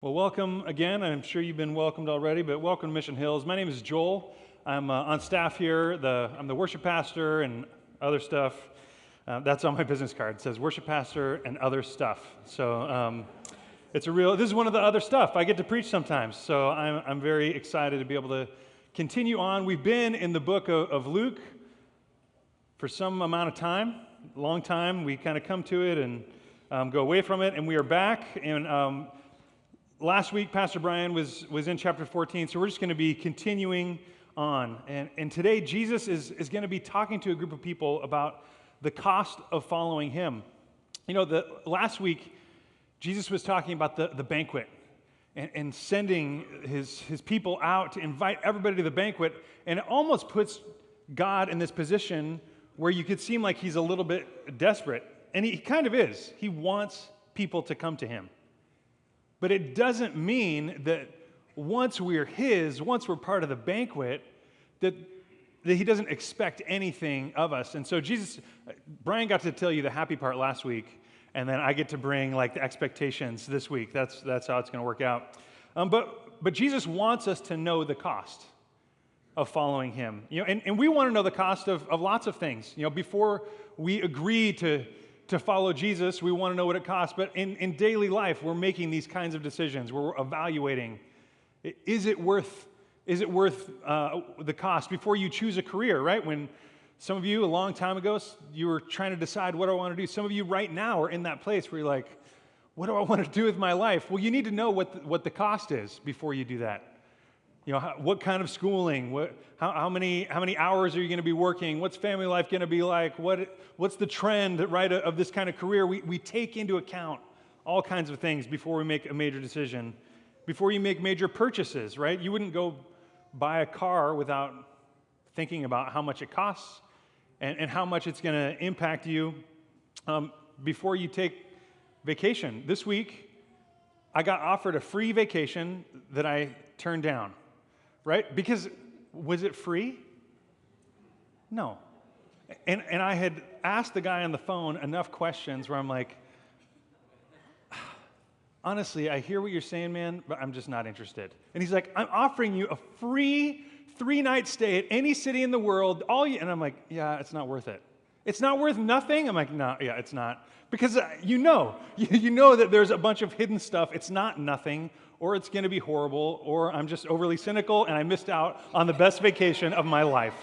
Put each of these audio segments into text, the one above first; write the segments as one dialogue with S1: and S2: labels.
S1: Well, welcome again. I'm sure you've been welcomed already, but welcome to Mission Hills. My name is Joel. I'm on staff here. I'm the worship pastor and other stuff. That's on my business card. It says worship pastor and other stuff. So this is one of the other stuff. I get to preach sometimes. So I'm very excited to be able to continue on. We've been in the book of Luke for some amount of time, a long time. We kind of come to it and go away from it, and we are back. And last week, Pastor Brian was in chapter 14, so we're just going to be continuing on. And today, Jesus is going to be talking to a group of people about the cost of following him. You know, last week, Jesus was talking about the banquet and sending his people out to invite everybody to the banquet, and it almost puts God in this position where you could seem like he's a little bit desperate. And he kind of is. He wants people to come to him. But it doesn't mean that once we're part of the banquet, that he doesn't expect anything of us. And so Brian got to tell you the happy part last week, and then I get to bring like the expectations this week. That's how it's going to work out. But Jesus wants us to know the cost of following him. You know, and we want to know the cost of lots of things. You know, before we agree to follow Jesus, we want to know what it costs. But in daily life, we're making these kinds of decisions. We're evaluating, is it worth the cost before you choose a career, right? When some of you, a long time ago, you were trying to decide, what do I want to do? Some of you right now are in that place where you're like, what do I want to do with my life? Well, you need to know what the cost is before you do that. You know, what kind of schooling? How many hours are you going to be working? What's family life going to be like? What's the trend, right, of this kind of career? We take into account all kinds of things before we make a major decision. Before you make major purchases, right? You wouldn't go buy a car without thinking about how much it costs and how much it's going to impact you before you take vacation. This week, I got offered a free vacation that I turned down. Right? Because was it free? No. And I had asked the guy on the phone enough questions where I'm like, honestly, I hear what you're saying, man, but I'm just not interested. And he's like, I'm offering you a free 3-night stay at any city in the world. And I'm like, yeah, it's not worth it. It's not worth nothing? I'm like, no, yeah, it's not. Because you know that there's a bunch of hidden stuff. It's not nothing, or it's going to be horrible, or I'm just overly cynical and I missed out on the best vacation of my life.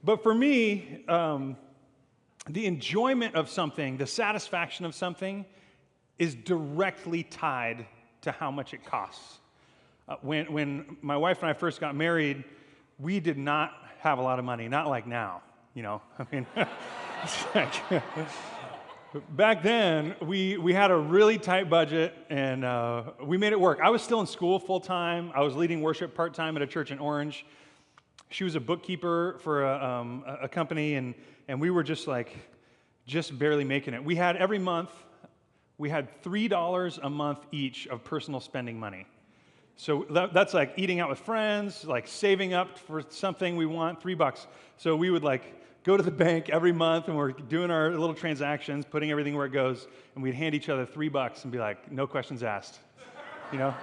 S1: But for me, the enjoyment of something, the satisfaction of something, is directly tied to how much it costs. When my wife and I first got married, we did not have a lot of money, not like now, you know. I mean, back then, we had a really tight budget, and we made it work. I was still in school full-time. I was leading worship part-time at a church in Orange. She was a bookkeeper for a company, and we were just barely making it. Every month, we had $3 a month each of personal spending money. So that's like eating out with friends, like saving up for something we want, $3. So we would go to the bank every month, and we're doing our little transactions, putting everything where it goes, and we'd hand each other $3 and be like, no questions asked. You know,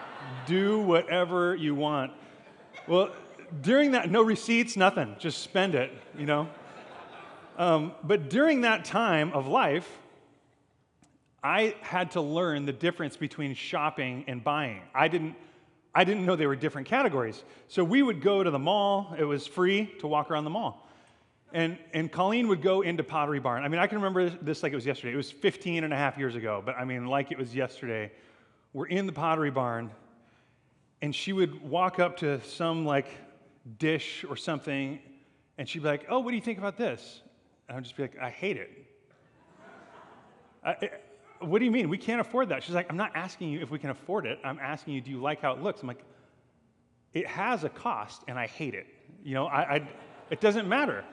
S1: do whatever you want. Well, during that, no receipts, nothing, just spend it, you know. But during that time of life, I had to learn the difference between shopping and buying. I didn't know they were different categories. So we would go to the mall. It was free to walk around the mall. And Colleen would go into Pottery Barn. I mean, I can remember this like it was yesterday. It was 15 and a half years ago, but I mean, like it was yesterday. We're in the Pottery Barn, and she would walk up to some dish or something, and she'd be like, oh, what do you think about this? And I'd just be like, I hate it. What do you mean? We can't afford that. She's like, I'm not asking you if we can afford it. I'm asking you, do you like how it looks? I'm like, it has a cost, and I hate it. You know, it doesn't matter.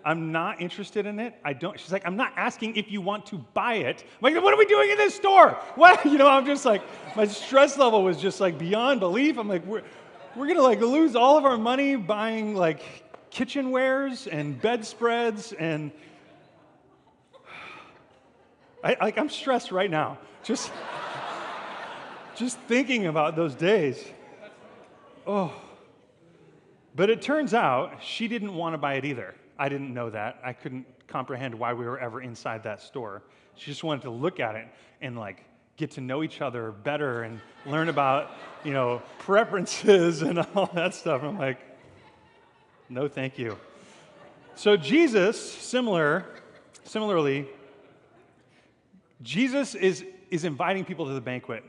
S1: I'm not interested in it. She's like, I'm not asking if you want to buy it. I'm like, what are we doing in this store? What? You know, I'm just like, my stress level was just beyond belief. I'm like, we're going to lose all of our money buying kitchenwares and bedspreads, and I'm stressed right now. Just Just thinking about those days. Oh. But it turns out she didn't want to buy it either. I didn't know that. I couldn't comprehend why we were ever inside that store. She just wanted to look at it and like get to know each other better and learn about, preferences and all that stuff. I'm like, no, thank you. So Jesus, similarly, Jesus is inviting people to the banquet,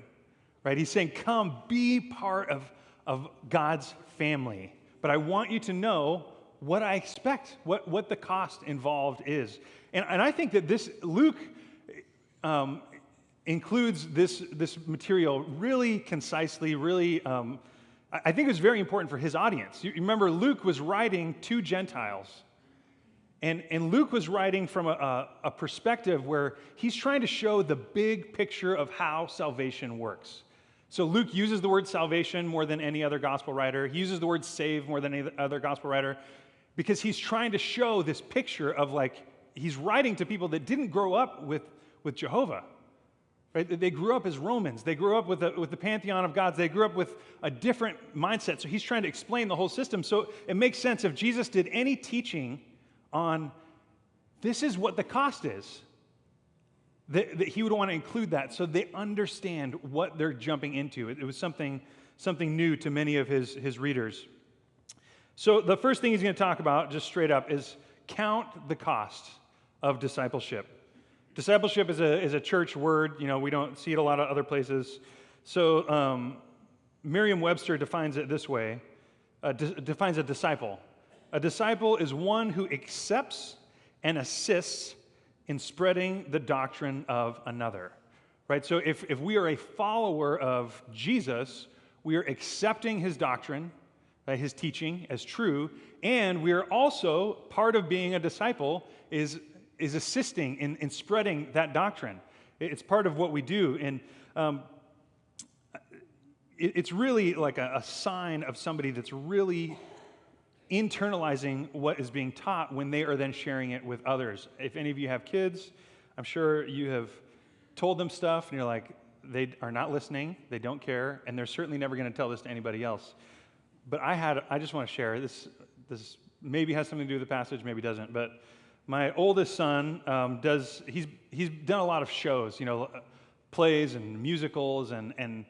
S1: right? He's saying, come be part of God's family. But I want you to know what I expect, what the cost involved is. And I think that Luke includes this material really concisely, really, I think it was very important for his audience. You remember, Luke was writing to Gentiles. And Luke was writing from a perspective where he's trying to show the big picture of how salvation works. So Luke uses the word salvation more than any other gospel writer. He uses the word save more than any other gospel writer because he's trying to show this picture of he's writing to people that didn't grow up with Jehovah. Right? They grew up as Romans. They grew up with the pantheon of gods. They grew up with a different mindset. So he's trying to explain the whole system. So it makes sense if Jesus did any teaching on this is what the cost is, that he would want to include that so they understand what they're jumping into. It was something new to many of his readers. So the first thing he's going to talk about, just straight up, is count the cost of discipleship. Discipleship is a church word. We don't see it a lot of other places. So Merriam-Webster defines it this way, defines a disciple. A disciple is one who accepts and assists in spreading the doctrine of another, right? So if we are a follower of Jesus, we are accepting his doctrine, right, his teaching as true, and we are also, part of being a disciple is assisting in spreading that doctrine. It's part of what we do, and it's really like a sign of somebody that's really internalizing what is being taught when they are then sharing it with others. If any of you have kids, I'm sure you have told them stuff, and you're like, they are not listening, they don't care, and they're certainly never going to tell this to anybody else. But I just want to share, this maybe has something to do with the passage, maybe doesn't, but my oldest son he's done a lot of shows, plays and musicals, and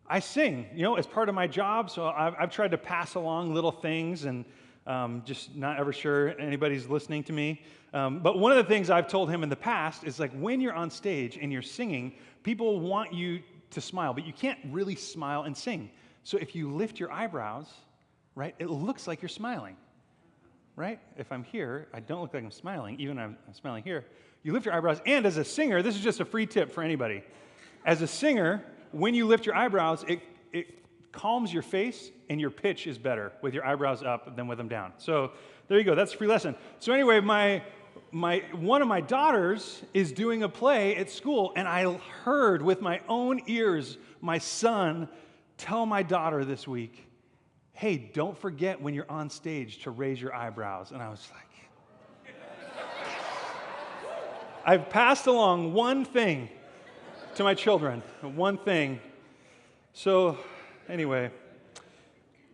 S1: I sing, as part of my job, so I've tried to pass along little things and just not ever sure anybody's listening to me. But one of the things I've told him in the past is when you're on stage and you're singing, people want you to smile, but you can't really smile and sing. So if you lift your eyebrows, right, it looks like you're smiling, right? If I'm here, I don't look like I'm smiling, even I'm smiling here. You lift your eyebrows, and as a singer, this is just a free tip for anybody. As a singer, when you lift your eyebrows, it calms your face, and your pitch is better with your eyebrows up than with them down. So there you go. That's a free lesson. So anyway, one of my daughters is doing a play at school, and I heard with my own ears my son tell my daughter this week, hey, don't forget when you're on stage to raise your eyebrows. And I was like, I've passed along one thing to my children, one thing. So anyway,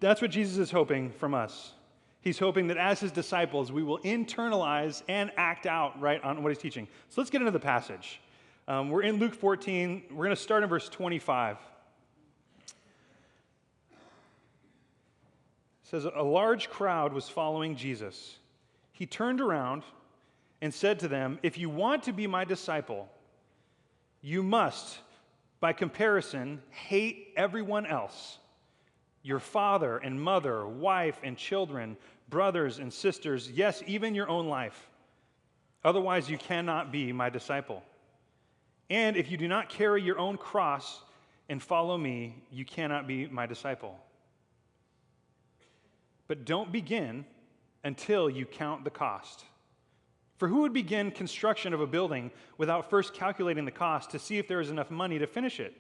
S1: that's what Jesus is hoping from us. He's hoping that as his disciples, we will internalize and act out right on what he's teaching. So let's get into the passage. We're in Luke 14. We're going to start in verse 25. It says, a large crowd was following Jesus. He turned around and said to them, if you want to be my disciple, you must, by comparison, hate everyone else. Your father and mother, wife and children, brothers and sisters, yes, even your own life. Otherwise, you cannot be my disciple. And if you do not carry your own cross and follow me, you cannot be my disciple. But don't begin until you count the cost. For who would begin construction of a building without first calculating the cost to see if there is enough money to finish it?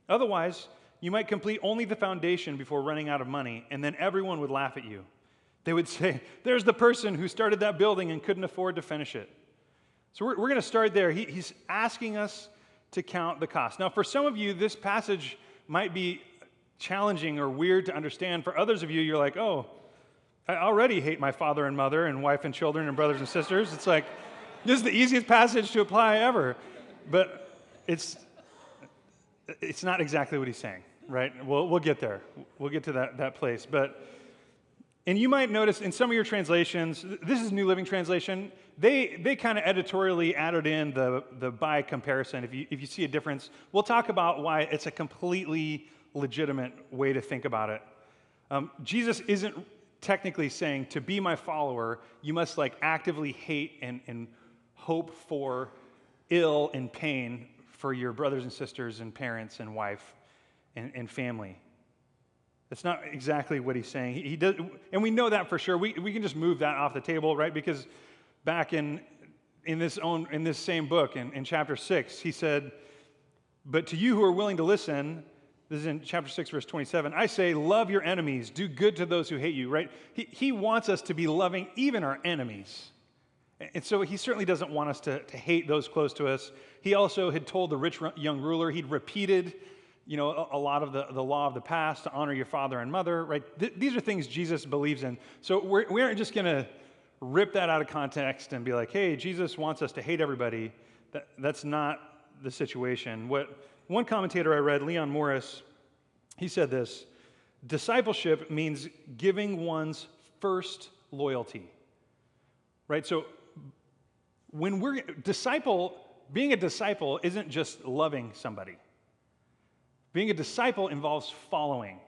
S1: Otherwise, you might complete only the foundation before running out of money, and then everyone would laugh at you. They would say, there's the person who started that building and couldn't afford to finish it. So we're going to start there. He's asking us to count the cost. Now, for some of you, this passage might be challenging or weird to understand. For others of you, you're like, oh, I already hate my father and mother and wife and children and brothers and sisters. It's like, this is the easiest passage to apply ever. But it's not exactly what he's saying, right? We'll get there. We'll get to that place. And you might notice in some of your translations, this is New Living Translation, they kind of editorially added in the by comparison. If you see a difference, we'll talk about why it's a completely legitimate way to think about it. Jesus isn't technically saying, to be my follower, you must like actively hate and hope for ill and pain for your brothers and sisters and parents and wife and family. That's not exactly what he's saying. He does, and we know that for sure. We can just move that off the table, right? Because back in this same book, in chapter 6, he said, but to you who are willing to listen, this is in chapter 6, verse 27, I say, love your enemies, do good to those who hate you, right? He wants us to be loving even our enemies. And so he certainly doesn't want us to hate those close to us. He also had told the rich young ruler, he'd repeated, a lot of the law of the past, to honor your father and mother, right? These are things Jesus believes in. So we aren't just going to rip that out of context and be like, hey, Jesus wants us to hate everybody. That's not the situation. One commentator I read, Leon Morris, he said this: discipleship means giving one's first loyalty, right? So when being a disciple isn't just loving somebody. Being a disciple involves following.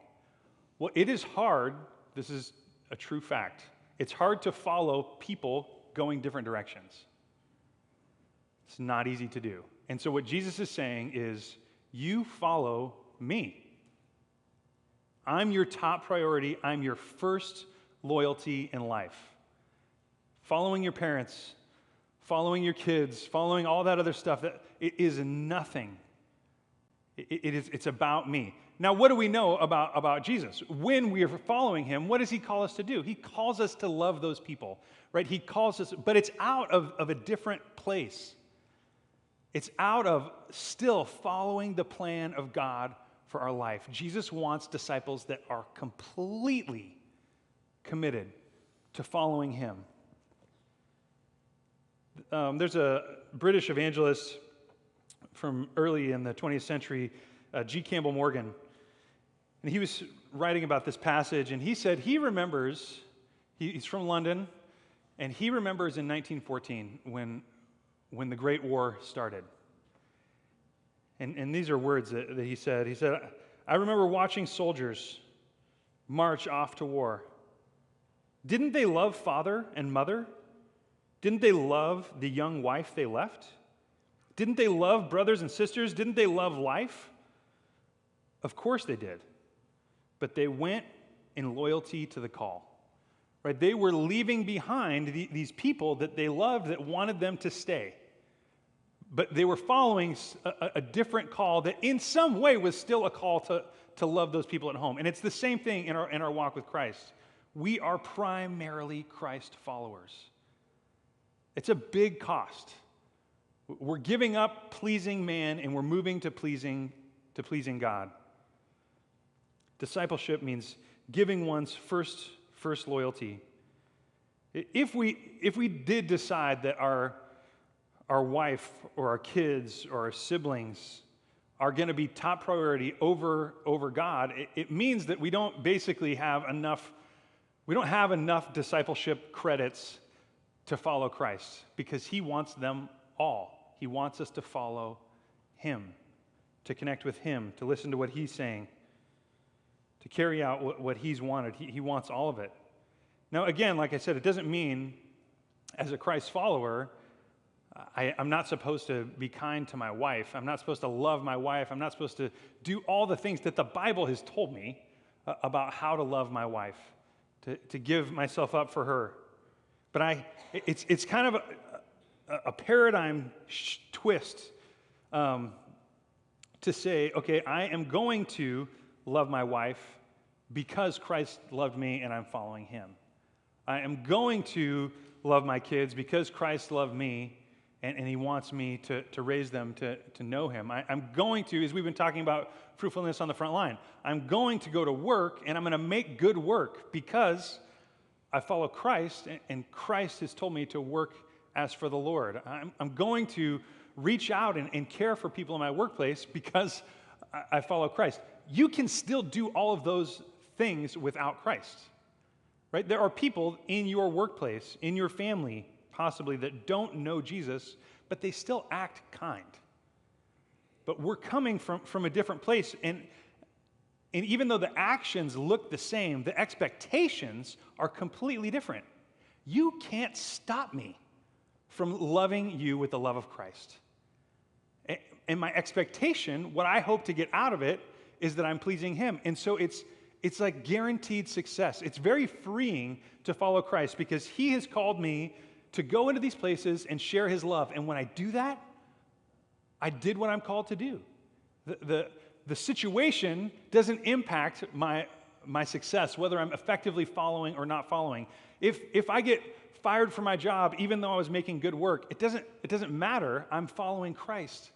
S1: Well, it is hard, this is a true fact, it's hard to follow people going different directions. It's not easy to do. And so what Jesus is saying is, you follow me. I'm your top priority. I'm your first loyalty in life. Following your parents, following your kids, following all that other stuff, it is nothing. It's about me. Now, what do we know about Jesus? When we are following him, what does he call us to do? He calls us to love those people, right? He calls us, but it's out of a different place. It's out of still following the plan of God for our life. Jesus wants disciples that are completely committed to following him. There's a British evangelist from early in the 20th century, G. Campbell Morgan, and he was writing about this passage, and he said he remembers, he's from London, and he remembers in 1914 when the Great War started. And these are words that he said. He said, I remember watching soldiers march off to war. Didn't they love father and mother? Didn't they love the young wife they left? Didn't they love brothers and sisters? Didn't they love life? Of course they did. But they went in loyalty to the call. Right? They were leaving behind these people that they loved, that wanted them to stay. But they were following a different call that in some way was still a call to love those people at home. And it's the same thing in our walk with Christ. We are primarily Christ followers. It's a big cost. We're giving up pleasing man and we're moving to pleasing God. Discipleship means giving one's first loyalty. If we did decide that our wife or our kids or our siblings are going to be top priority over God, it means that we don't basically have enough discipleship credits to follow Christ, because he wants them all. He wants us to follow him, to connect with him, to listen to what he's saying, to carry out what he's wanted. He wants all of it. Now, again, like I said, it doesn't mean as a Christ follower, I'm not supposed to be kind to my wife. I'm not supposed to love my wife. I'm not supposed to do all the things that the Bible has told me about how to love my wife, to give myself up for her. But it's kind of a paradigm twist to say, okay, I am going to love my wife because Christ loved me and I'm following him. I am going to love my kids because Christ loved me and he wants me to raise them to know him. I'm going to, as we've been talking about fruitfulness on the front line, I'm going to go to work, and I'm going to make good work because I follow Christ, and Christ has told me to work as for the Lord. I'm going to reach out and care for people in my workplace because I follow Christ. You can still do all of those things without Christ, right? There are people in your workplace, in your family, possibly, that don't know Jesus, but they still act kind. But we're coming from a different place, and even though the actions look the same, the expectations are completely different. You can't stop me from loving you with the love of Christ. And my expectation, what I hope to get out of it, is that I'm pleasing him. And so it's like guaranteed success. It's very freeing to follow Christ because he has called me to go into these places and share his love. And when I do that, I did what I'm called to do. The situation doesn't impact my success, whether I'm effectively following or not following. If I get fired from my job, even though I was making good work, it doesn't matter. I'm following Christ.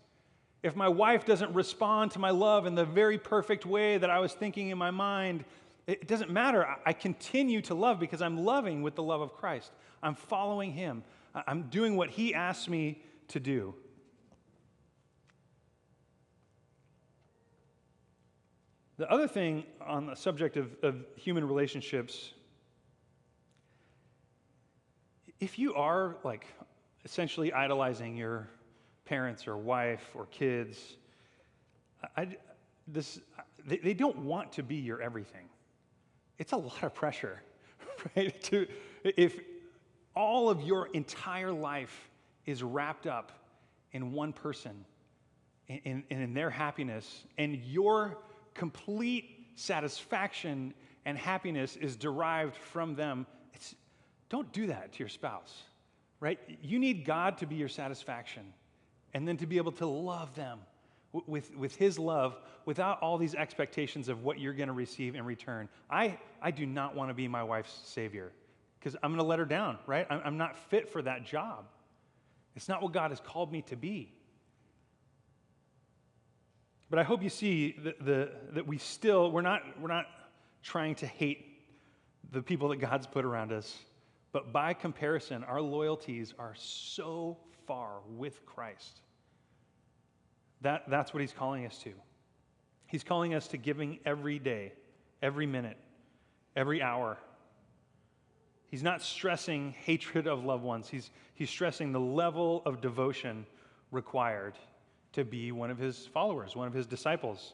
S1: If my wife doesn't respond to my love in the very perfect way that I was thinking in my mind, it doesn't matter. I continue to love because I'm loving with the love of Christ. I'm following him. I'm doing what he asks me to do. The other thing on the subject of human relationships, if you are like essentially idolizing your parents or wife or kids, they don't want to be your everything. It's a lot of pressure, right? If all of your entire life is wrapped up in one person, in their happiness, and your complete satisfaction and happiness is derived from them, don't do that to your spouse, right? You need God to be your satisfaction, and then to be able to love them with his love without all these expectations of what you're going to receive in return. I do not want to be my wife's savior because I'm going to let her down, right? I'm not fit for that job. It's not what God has called me to be. But I hope you see that we're not trying to hate the people that God's put around us, but by comparison, our loyalties are so far with Christ. That's what he's calling us to. He's calling us to giving every day, every minute, every hour. He's not stressing hatred of loved ones. He's stressing the level of devotion required to be one of his followers, one of his disciples.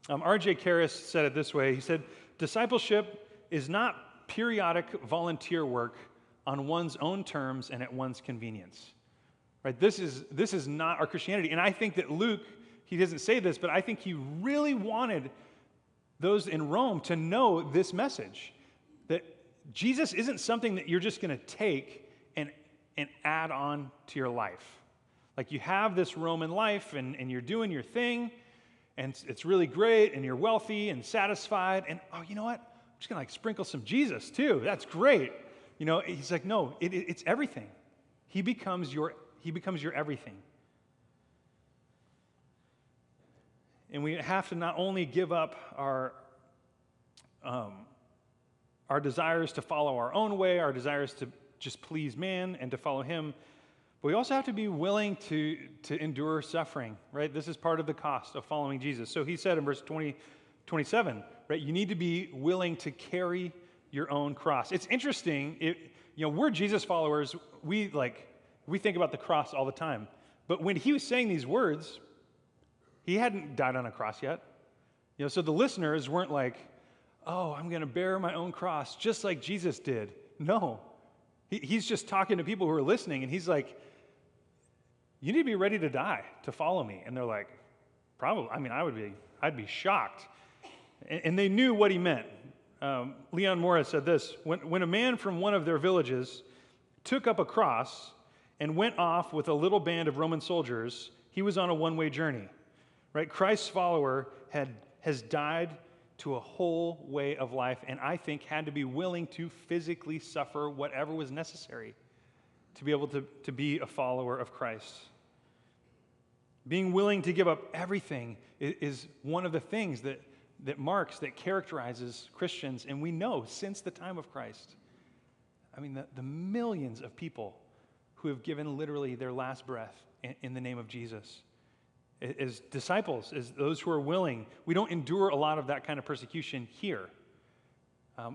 S1: R.J. Karras said it this way. He said, discipleship is not periodic volunteer work on one's own terms and at one's convenience. Right? This is not our Christianity. And I think that Luke, he doesn't say this, but I think he really wanted those in Rome to know this message, that Jesus isn't something that you're just going to take and add on to your life. Like you have this Roman life and you're doing your thing, and it's really great, and you're wealthy and satisfied, and oh, you know what? I'm just going to sprinkle some Jesus too. That's great. He's like, no, it's everything. He becomes your everything. And we have to not only give up our desires to follow our own way, our desires to just please man and to follow him, but we also have to be willing to endure suffering, right? This is part of the cost of following Jesus. So he said in verse 27, right? You need to be willing to carry your own cross. It's interesting, we're Jesus followers, we think about the cross all the time. But when he was saying these words, he hadn't died on a cross yet. So the listeners weren't like, oh, I'm going to bear my own cross just like Jesus did. No. He's just talking to people who are listening, and he's like, you need to be ready to die to follow me. And they're like, probably. I mean, I'd be shocked. And they knew what he meant. Leon Morris said this, when a man from one of their villages took up a cross and went off with a little band of Roman soldiers, he was on a one-way journey. Right? Christ's follower has died to a whole way of life, and I think had to be willing to physically suffer whatever was necessary to be able to be a follower of Christ. Being willing to give up everything is one of the things that characterizes Christians, and we know since the time of Christ. I mean, the millions of people who have given literally their last breath in the name of Jesus. As disciples, as those who are willing, we don't endure a lot of that kind of persecution here.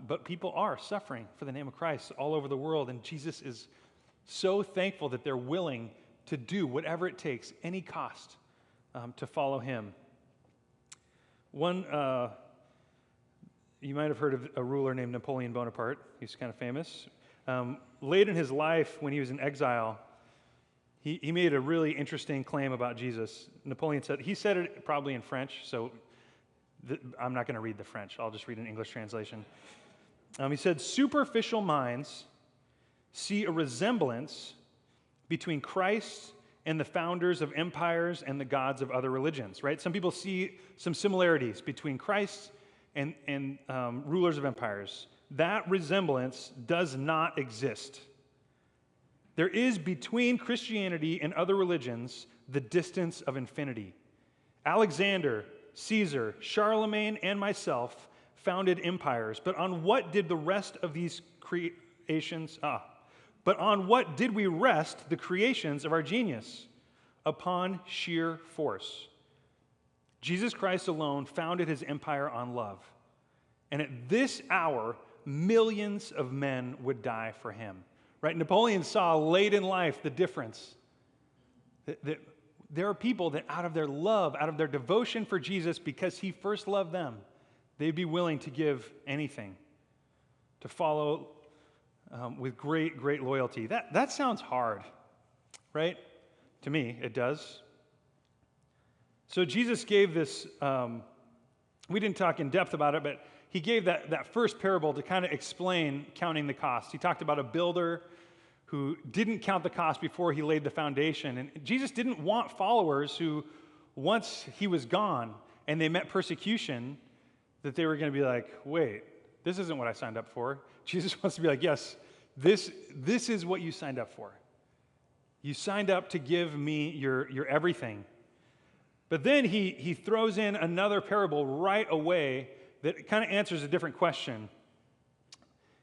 S1: But people are suffering for the name of Christ all over the world, and Jesus is so thankful that they're willing to do whatever it takes, any cost, to follow him. One, you might have heard of a ruler named Napoleon Bonaparte. He's kind of famous. Late in his life, when he was in exile, he made a really interesting claim about Jesus. Napoleon said it probably in French, so I'm not going to read the French. I'll just read an English translation. He said, "Superficial minds see a resemblance between Christ and the founders of empires and the gods of other religions," right? Some people see some similarities between Christ and rulers of empires. That resemblance does not exist. There is between Christianity and other religions the distance of infinity. Alexander, Caesar, Charlemagne, and myself founded empires, but on what did the rest of these creations, but on what did we rest the creations of our genius? Upon sheer force. Jesus Christ alone founded his empire on love. And at this hour, millions of men would die for him. Right? Napoleon saw late in life the difference. That there are people that out of their love, out of their devotion for Jesus, because he first loved them, they'd be willing to give anything, to follow with great, great loyalty. That sounds hard, right? To me, it does. So Jesus gave this, we didn't talk in depth about it, but he gave that first parable to kind of explain counting the cost. He talked about a builder who didn't count the cost before he laid the foundation. And Jesus didn't want followers who, once he was gone and they met persecution, that they were going to be like, wait, this isn't what I signed up for. Jesus wants to be like, yes, this is what you signed up for. You signed up to give me your everything. But then he throws in another parable right away that kind of answers a different question.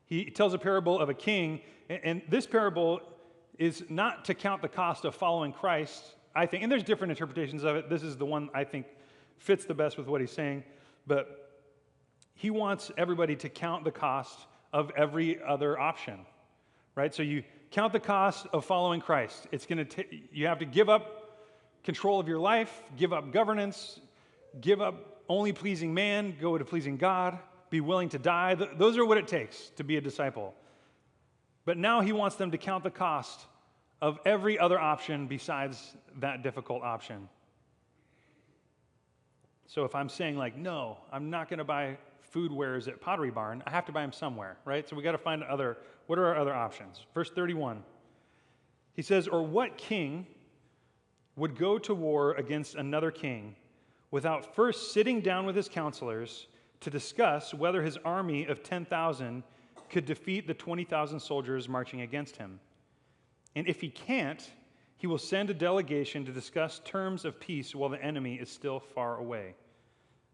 S1: He tells a parable of a king, and this parable is not to count the cost of following Christ, I think, and there's different interpretations of it. This is the one I think fits the best with what he's saying, but he wants everybody to count the cost of every other option, right? So you count the cost of following Christ. It's going to you have to give up control of your life, give up governance, give up only pleasing man, go to pleasing God, be willing to die. Those are what it takes to be a disciple. But now he wants them to count the cost of every other option besides that difficult option. So if I'm saying like, no, I'm not going to buy food wares at Pottery Barn, I have to buy them somewhere, right? So we got to find what are our other options? Verse 31, he says, or what king would go to war against another king without first sitting down with his counselors to discuss whether his army of 10,000 could defeat the 20,000 soldiers marching against him? And if he can't, he will send a delegation to discuss terms of peace while the enemy is still far away.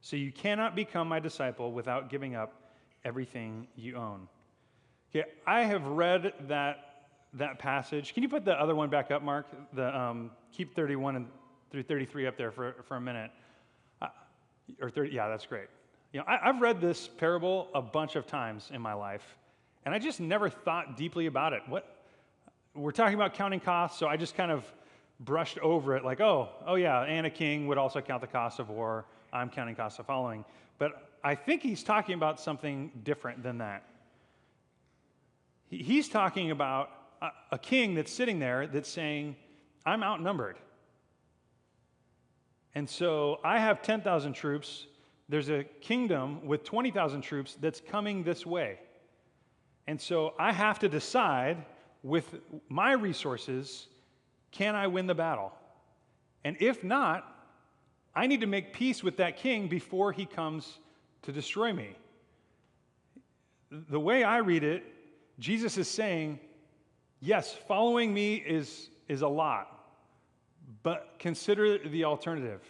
S1: So you cannot become my disciple without giving up everything you own. Okay, I have read that passage. Can you put the other one back up, Mark? Keep 31 and through 33 up there for a minute. Or 30, yeah, that's great. You know, I've read this parable a bunch of times in my life, and I just never thought deeply about it. We're talking about counting costs, so I just kind of brushed over it like, oh yeah, and a king would also count the cost of war. I'm counting costs of following. But I think he's talking about something different than that. He's talking about a king that's sitting there that's saying, I'm outnumbered. And so I have 10,000 troops. There's a kingdom with 20,000 troops that's coming this way. And so I have to decide with my resources, can I win the battle? And if not, I need to make peace with that king before he comes to destroy me. The way I read it, Jesus is saying, Yes, following me is a lot, but consider the alternative.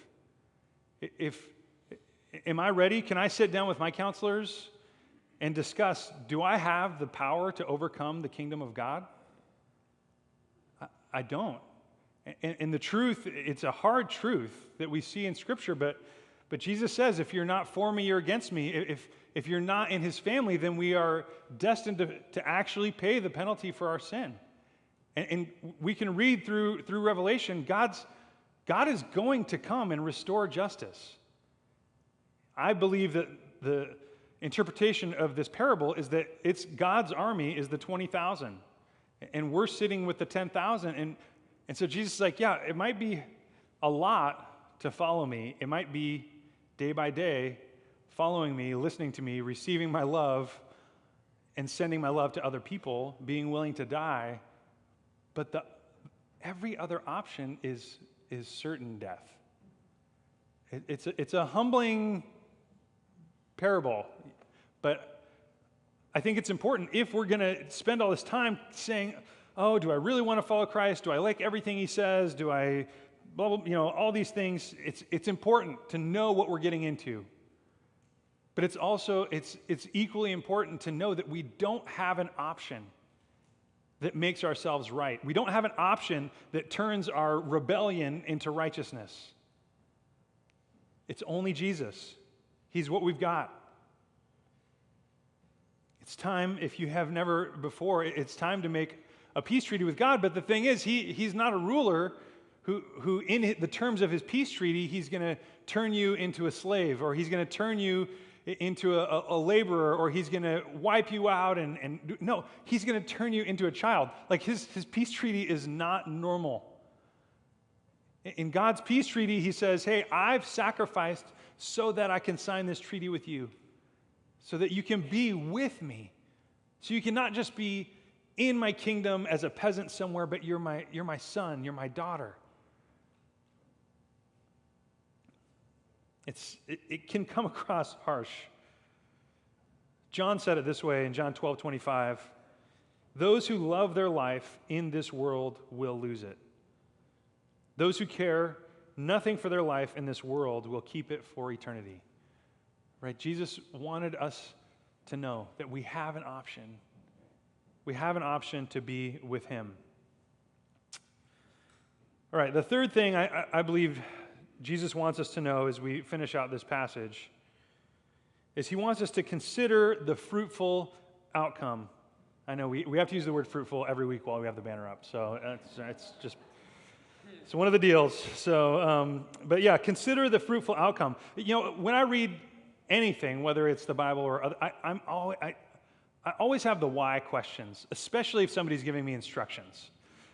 S1: Am I ready? Can I sit down with my counselors and discuss, do I have the power to overcome the kingdom of God? I don't. And the truth, it's a hard truth that we see in Scripture, but Jesus says, if you're not for me, you're against me. If you're not in his family, then we are destined to actually pay the penalty for our sin. And we can read through Revelation, God is going to come and restore justice. I believe that the interpretation of this parable is that it's God's army is the 20,000, and we're sitting with the 10,000. And so Jesus is like, yeah, it might be a lot to follow me. It might be day by day following me, listening to me, receiving my love, and sending my love to other people, being willing to die. But every other option is certain death. It's a humbling parable, but I think it's important if we're going to spend all this time saying, oh, do I really want to follow Christ? Do I like everything he says? Do I, blah, blah, all these things? It's important to know what we're getting into. But it's also, it's equally important to know that we don't have an option that makes ourselves right. We don't have an option that turns our rebellion into righteousness. It's only Jesus. He's what we've got. It's time, if you have never before, it's time to make a peace treaty with God. But the thing is, he's not a ruler who in the terms of his peace treaty, he's going to turn you into a slave, or he's going to turn you into a laborer, or he's going to wipe you out. No, he's going to turn you into a child. Like his peace treaty is not normal. In God's peace treaty, he says, hey, I've sacrificed so that I can sign this treaty with you, so that you can be with me. So you can not just be in my kingdom as a peasant somewhere, but you're my son, you're my daughter. It can come across harsh. John said it this way in John 12:25, those who love their life in this world will lose it. Those who care nothing for their life in this world will keep it for eternity. Right? Jesus wanted us to know that we have an option. We have an option to be with him. All right, the third thing I believe Jesus wants us to know as we finish out this passage is he wants us to consider the fruitful outcome. I know we have to use the word fruitful every week while we have the banner up, so it's one of the deals. So, but yeah, consider the fruitful outcome. When I read anything, whether it's the Bible or other, I always have the why questions, especially if somebody's giving me instructions,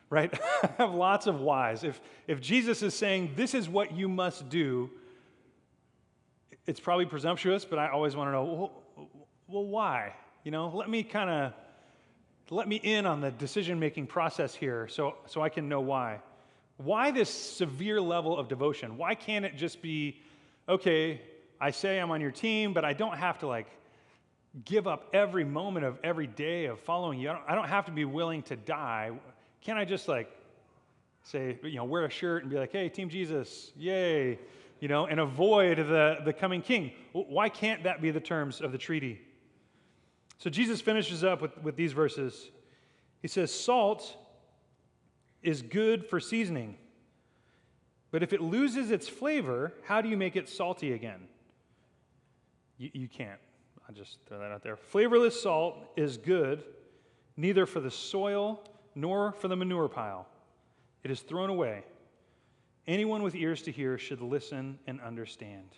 S1: right? I have lots of whys. If Jesus is saying, this is what you must do, it's probably presumptuous, but I always want to know, well, why? Let me in on the decision-making process here so I can know why. Why this severe level of devotion? Why can't it just be, okay, I say I'm on your team, but I don't have to give up every moment of every day of following you. I don't have to be willing to die. Can't I just say, wear a shirt and be like, hey, Team Jesus, yay, and avoid the coming king? Why can't that be the terms of the treaty? So Jesus finishes up with these verses. He says, salt is good for seasoning, but if it loses its flavor, how do you make it salty again? You can't. I'll just throw that out there. Flavorless salt is good, neither for the soil nor for the manure pile. It is thrown away. Anyone with ears to hear should listen and understand.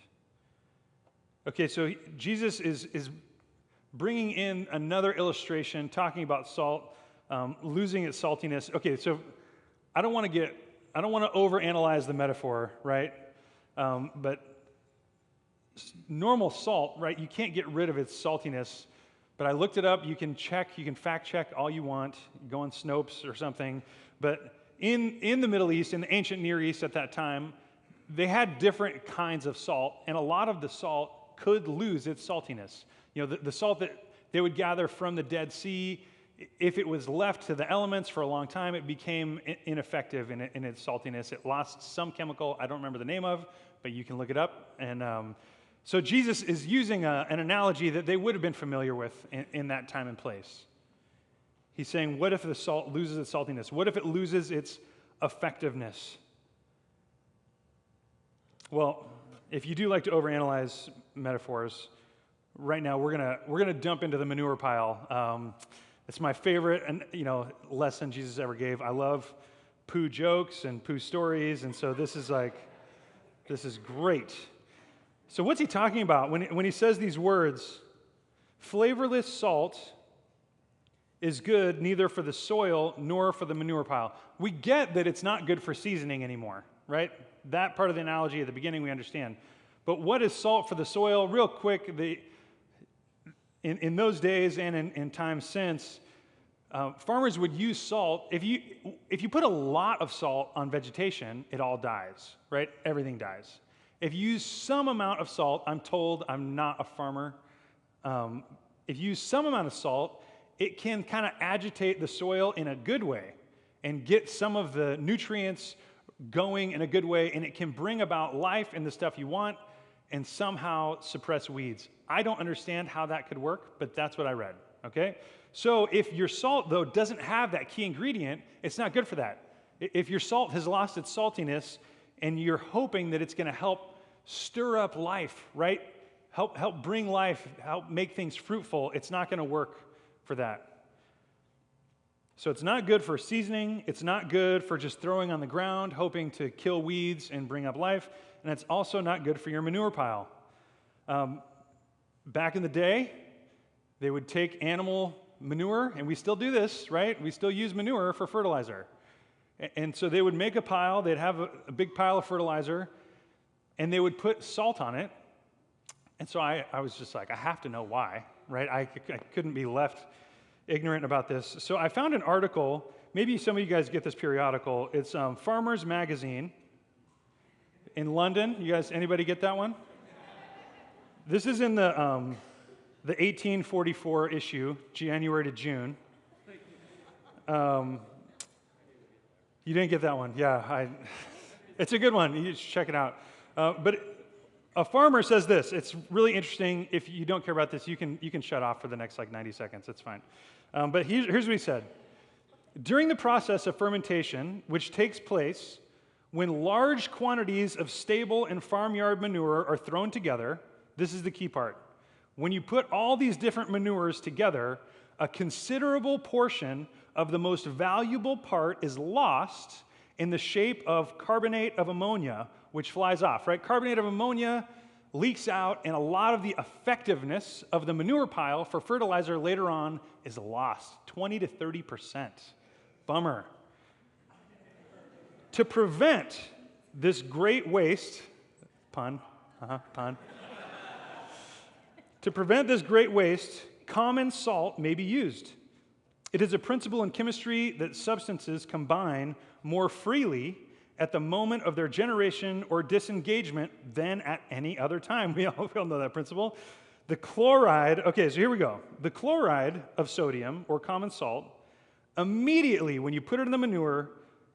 S1: Okay, so Jesus is bringing in another illustration, talking about salt losing its saltiness. Okay, so I don't want to overanalyze the metaphor, right? But normal salt, right? You can't get rid of its saltiness. But I looked it up. You can fact check all you want. Go on Snopes or something. But in the Middle East, in the ancient Near East at that time, they had different kinds of salt, and a lot of the salt could lose its saltiness. The salt that they would gather from the Dead Sea, if it was left to the elements for a long time, it became ineffective in its saltiness. It lost some chemical I don't remember the name of, but you can look it up. And so Jesus is using an analogy that they would have been familiar with in that time and place. He's saying, what if the salt loses its saltiness? What if it loses its effectiveness? Well, if you do like to overanalyze metaphors, right now we're gonna dump into the manure pile. It's my favorite lesson Jesus ever gave. I love poo jokes and poo stories, and so this is great. So what's he talking about when he says these words? Flavorless salt is good neither for the soil nor for the manure pile. We get that it's not good for seasoning anymore, right? That part of the analogy at the beginning we understand. But what is salt for the soil? Real quick, in those days and in times since, farmers would use salt. If you put a lot of salt on vegetation, it all dies, right? Everything dies. If you use some amount of salt, I'm told, I'm not a farmer, if you use some amount of salt, it can kind of agitate the soil in a good way and get some of the nutrients going in a good way, and it can bring about life in the stuff you want and somehow suppress weeds. I don't understand how that could work, but that's what I read, okay? So if your salt, though, doesn't have that key ingredient, it's not good for that. If your salt has lost its saltiness and you're hoping that it's going to help stir up life, right? Help bring life, help make things fruitful, it's not going to work for that. So it's not good for seasoning. It's not good for just throwing on the ground, hoping to kill weeds and bring up life. And it's also not good for your manure pile. Back in the day, they would take animal manure, and we still do this, right? We still use manure for fertilizer. And so they would make a pile. They'd have a big pile of fertilizer, and they would put salt on it. And so I was just like, I have to know why, right? I couldn't be left ignorant about this. So I found an article. Maybe some of you guys get this periodical. It's Farmers Magazine in London. You guys, anybody get that one? This is in the 1844 issue, January to June. You didn't get that one. Yeah, it's a good one. You should check it out. But a farmer says this. It's really interesting. If you don't care about this, you can shut off for the next 90 seconds. It's fine. But here's what he said. During the process of fermentation, which takes place when large quantities of stable and farmyard manure are thrown together, this is the key part. When you put all these different manures together, a considerable portion of the most valuable part is lost in the shape of carbonate of ammonia, which flies off, right? Carbonate of ammonia leaks out, and a lot of the effectiveness of the manure pile for fertilizer later on is lost, 20 to 30%. Bummer. To prevent this great waste, pun. To prevent this great waste, common salt may be used. It is a principle in chemistry that substances combine more freely at the moment of their generation or disengagement than at any other time. We all know that principle. The chloride, okay, so here we go. The chloride of sodium, or common salt, immediately when you put it in the manure,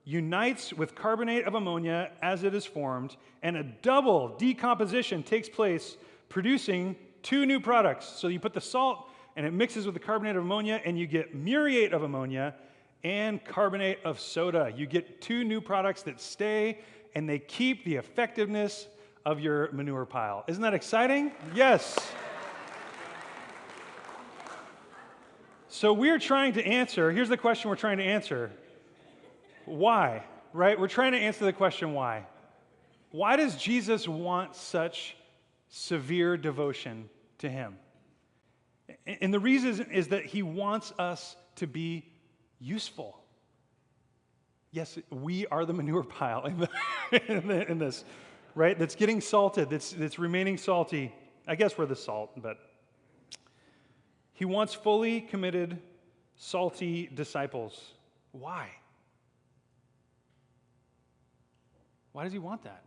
S1: unites with carbonate of ammonia as it is formed, and a double decomposition takes place, producing two new products. So you put the salt, and it mixes with the carbonate of ammonia, and you get muriate of ammonia and carbonate of soda. You get two new products that stay, and they keep the effectiveness of your manure pile. Isn't that exciting? Yes. So we're trying to answer, here's the question we're trying to answer. Why? Right? We're trying to answer the question why. Why does Jesus want such severe devotion to him? And the reason is that he wants us to be useful. Yes, we are the manure pile in this, right? That's getting salted, that's remaining salty. I guess we're the salt, but he wants fully committed, salty disciples. Why? Why does he want that?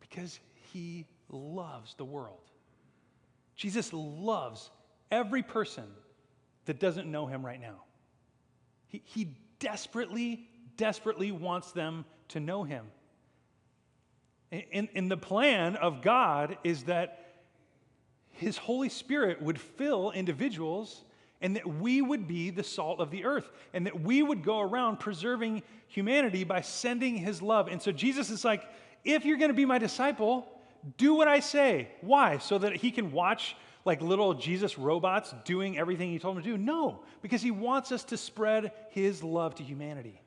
S1: Because he loves the world. Jesus loves every person that doesn't know him right now. He desperately, desperately wants them to know him. And the plan of God is that his Holy Spirit would fill individuals and that we would be the salt of the earth and that we would go around preserving humanity by sending his love. And so Jesus is like, if you're going to be my disciple, do what I say. Why? So that he can watch like little Jesus robots doing everything he told him to do? No, because he wants us to spread his love to humanity.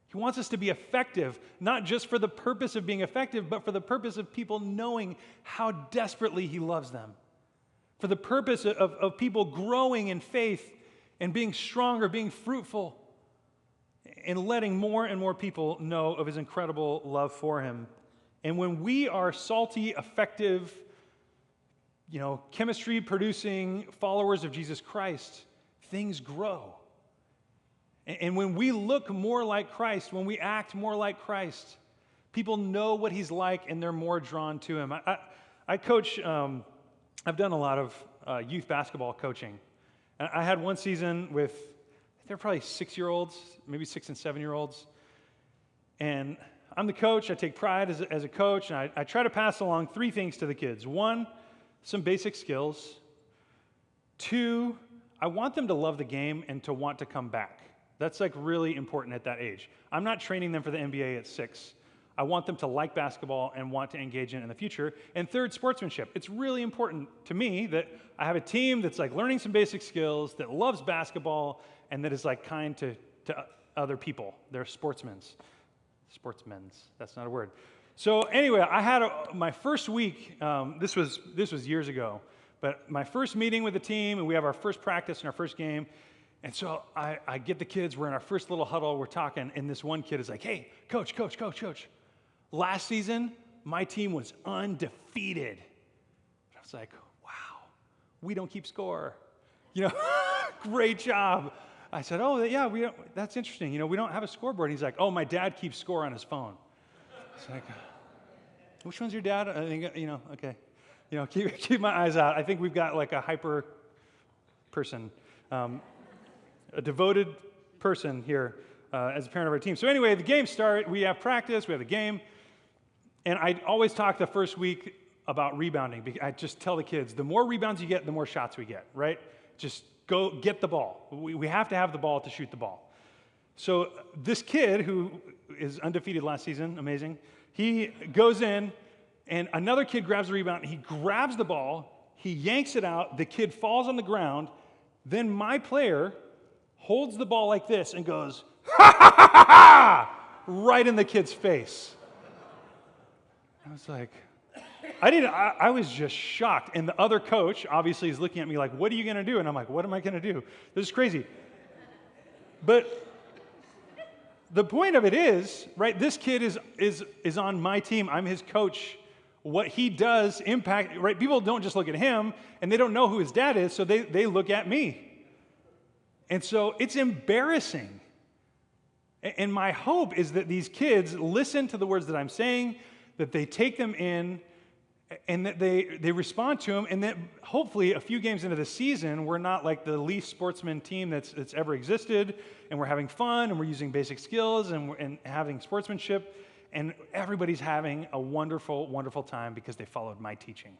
S1: He wants us to be effective, not just for the purpose of being effective, but for the purpose of people knowing how desperately he loves them. For the purpose of people growing in faith and being stronger, being fruitful, and letting more and more people know of his incredible love for him. And when we are salty, effective, chemistry-producing followers of Jesus Christ, things grow. And when we look more like Christ, when we act more like Christ, people know what he's like and they're more drawn to him. I coach, I've done a lot of youth basketball coaching. And I had one season with, they're probably 6-year-olds, maybe 6 and 7-year-olds. And I'm the coach. I take pride as a coach, and I try to pass along 3 things to the kids. 1, some basic skills. 2, I want them to love the game and to want to come back. That's like really important at that age. I'm not training them for the NBA at 6. I want them to like basketball and want to engage in it in the future. And 3rd, sportsmanship. It's really important to me that I have a team that's like learning some basic skills, that loves basketball, and that is like kind to other people. They're sportsmen's. That's not a word. So anyway, I had my first week, this was years ago, but my first meeting with the team, and we have our first practice and our first game. And so I get the kids, we're in our first little huddle, we're talking, and this one kid is like, hey, coach. Last season, my team was undefeated. I was like, wow, we don't keep score. Great job. I said, oh, yeah, that's interesting. We don't have a scoreboard. And he's like, oh, my dad keeps score on his phone. It's like, which one's your dad? I think, okay. Keep my eyes out. I think we've got like a hyper person, a devoted person here as a parent of our team. So anyway, the games start. We have practice. We have the game. And I always talk the first week about rebounding. I just tell the kids, the more rebounds you get, the more shots we get, right? Just go get the ball. We have to have the ball to shoot the ball. So this kid who is undefeated last season, amazing, he goes in, and another kid grabs the rebound. He grabs the ball. He yanks it out. The kid falls on the ground. Then my player holds the ball like this and goes, ha, ha, ha, ha, ha, right in the kid's face. I was like, I was just shocked. And the other coach obviously is looking at me like, what are you going to do? And I'm like, what am I going to do? This is crazy. But the point of it is, right, this kid is on my team. I'm his coach. What he does impact, right? People don't just look at him and they don't know who his dad is, so they look at me. And so it's embarrassing. And my hope is that these kids listen to the words that I'm saying, that they take them in, and that they respond to them, and that hopefully a few games into the season, we're not like the least sportsman team that's ever existed, and we're having fun, and we're using basic skills, and having sportsmanship, and everybody's having a wonderful, wonderful time because they followed my teaching.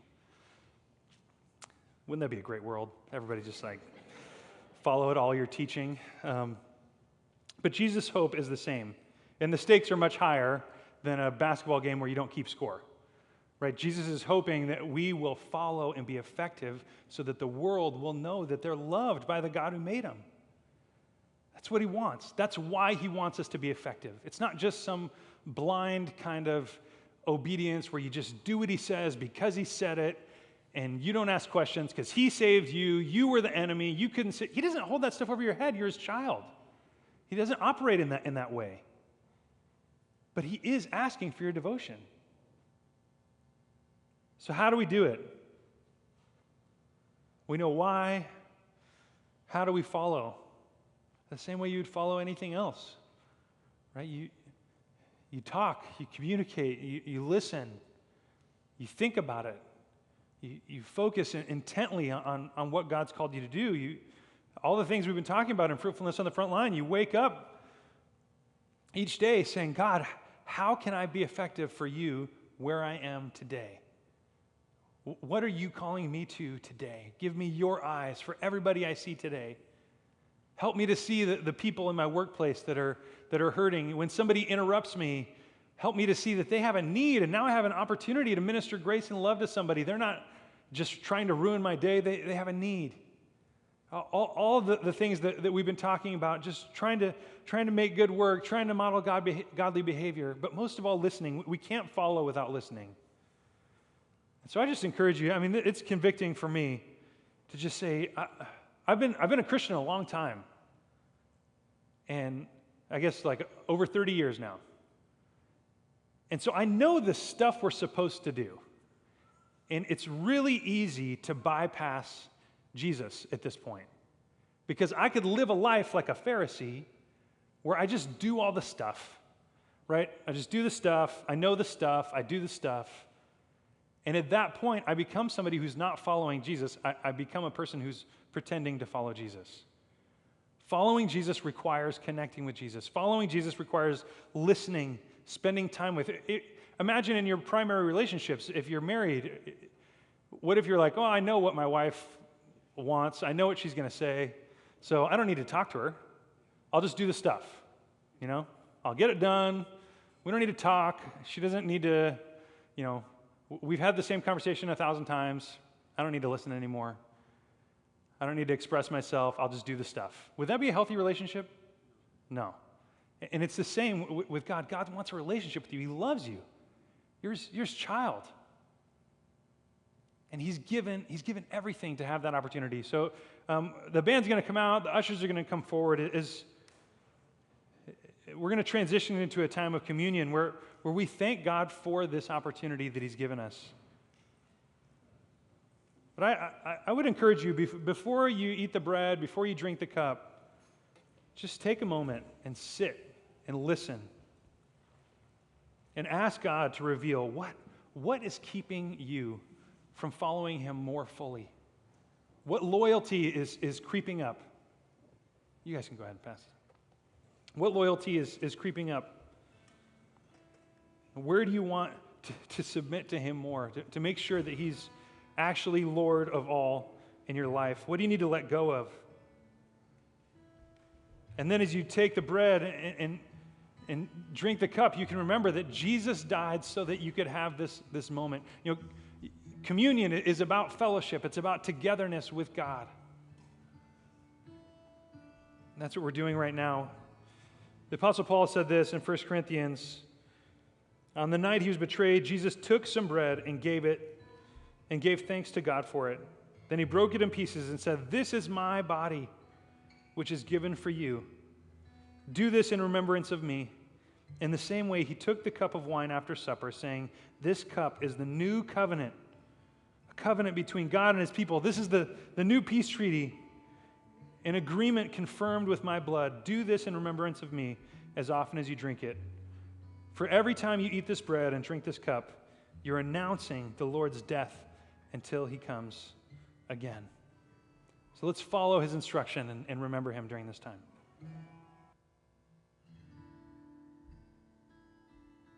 S1: Wouldn't that be a great world? Everybody just like followed all your teaching. But Jesus' hope is the same, and the stakes are much higher than a basketball game where you don't keep score. Right? Jesus is hoping that we will follow and be effective so that the world will know that they're loved by the God who made them. That's what he wants. That's why he wants us to be effective. It's not just some blind kind of obedience where you just do what he says because he said it and you don't ask questions because he saved you. You were the enemy. You couldn't say. He doesn't hold that stuff over your head. You're his child. He doesn't operate in that way. But he is asking for your devotion. So how do we do it? We know why. How do we follow? The same way you'd follow anything else, right? You talk, you communicate, you listen, you think about it, you focus intently on what God's called you to do. all the things we've been talking about in Fruitfulness on the Front Line. You wake up each day saying, God, how can I be effective for you where I am today? What are you calling me to today? Give me your eyes for everybody I see today. Help me to see the people in my workplace that are hurting. When somebody interrupts me, help me to see that they have a need, and now I have an opportunity to minister grace and love to somebody. They're not just trying to ruin my day. They have a need. All the things that we've been talking about, just trying to make good work, trying to model godly behavior, but most of all, listening. We can't follow without listening. And so I just encourage you, I mean, it's convicting for me to just say, I've been a Christian a long time, and I guess like over 30 years now. And so I know the stuff we're supposed to do. And it's really easy to bypass Jesus at this point. Because I could live a life like a Pharisee where I just do all the stuff, right? I just do the stuff, I know the stuff, I do the stuff. And at that point, I become somebody who's not following Jesus. I become a person who's pretending to follow Jesus. Following Jesus requires connecting with Jesus. Following Jesus requires listening, spending time with it. Imagine in your primary relationships, if you're married, what if you're like, oh, I know what my wife wants. I know what she's going to say. So I don't need to talk to her. I'll just do the stuff, you know? I'll get it done. We don't need to talk. She doesn't need to, you know, we've had the same conversation 1,000 times. I don't need to listen anymore. I don't need to express myself. I'll just do the stuff. Would that be a healthy relationship? No. And it's the same with God. God wants a relationship with you. He loves you. You're his child. And he's given everything to have that opportunity. So the band's going to come out. The ushers are going to come forward. We're going to transition into a time of communion where we thank God for this opportunity that he's given us. But I would encourage you, before you eat the bread, before you drink the cup, just take a moment and sit and listen and ask God to reveal what is keeping you from following him more fully. What loyalty is creeping up? You guys can go ahead and pass it. What loyalty is creeping up? Where do you want to submit to him more, to make sure that he's actually Lord of all in your life? What do you need to let go of? And then as you take the bread and drink the cup, you can remember that Jesus died so that you could have this moment. You know, communion is about fellowship. It's about togetherness with God. And that's what we're doing right now. The Apostle Paul said this in 1 Corinthians. On the night he was betrayed, Jesus took some bread and gave thanks to God for it. Then he broke it in pieces and said, "This is my body, which is given for you. Do this in remembrance of me." In the same way, he took the cup of wine after supper, saying, "This cup is the new covenant, a covenant between God and his people. This is the new peace treaty, an agreement confirmed with my blood. Do this in remembrance of me as often as you drink it. For every time you eat this bread and drink this cup, you're announcing the Lord's death until he comes again." So let's follow his instruction and remember him during this time.